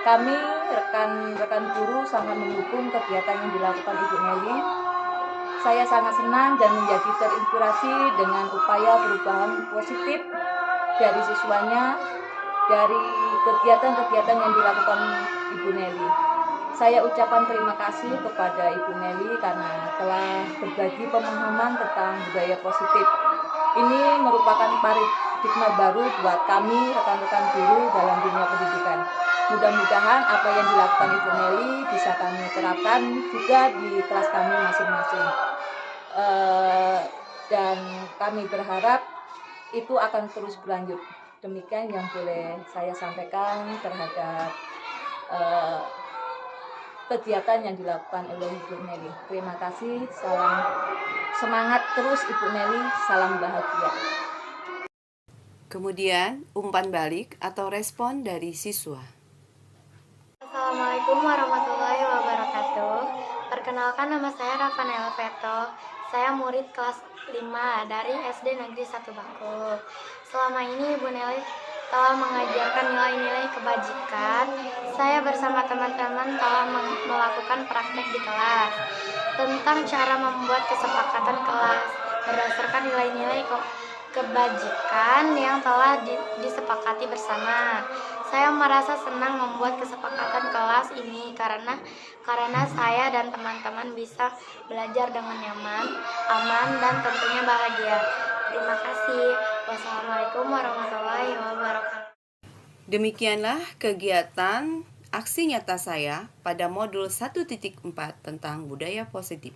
Kami, rekan-rekan guru, sangat mendukung kegiatan yang dilakukan Ibu Nelly. Saya sangat senang dan menjadi terinspirasi dengan upaya perubahan positif dari siswanya, dari kegiatan-kegiatan yang dilakukan Ibu Nelly. Saya ucapkan terima kasih kepada Ibu Nelly karena telah berbagi pemahaman tentang budaya positif. Ini merupakan paradigma baru buat kami, rekan-rekan guru dalam dunia pendidikan. Mudah-mudahan apa yang dilakukan Ibu Nelly bisa kami terapkan juga di kelas kami masing-masing. Dan kami berharap itu akan terus berlanjut. Demikian yang boleh saya sampaikan terhadap kegiatan yang dilakukan oleh Ibu Nelly. Terima kasih, salam semangat terus Ibu Nelly, salam bahagia. Kemudian, umpan balik atau respon dari siswa. Assalamualaikum warahmatullahi wabarakatuh. Perkenalkan, nama saya Rafanel Veto. Saya murid kelas 5 dari SD Negeri 1 Bakung. Selama ini Ibu Nelly telah mengajarkan nilai-nilai kebajikan. Saya bersama teman-teman telah melakukan praktek di kelas tentang cara membuat kesepakatan kelas berdasarkan nilai-nilai kebajikan yang telah disepakati bersama. Saya merasa senang membuat kesepakatan kelas ini karena saya dan teman-teman bisa belajar dengan nyaman, aman, dan tentunya bahagia. Terima kasih. Wassalamualaikum warahmatullahi wabarakatuh. Demikianlah kegiatan aksi nyata saya pada modul 1.4 tentang budaya positif.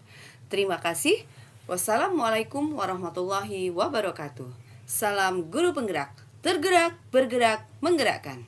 Terima kasih. Wassalamualaikum warahmatullahi wabarakatuh. Salam guru penggerak, tergerak, bergerak, menggerakkan.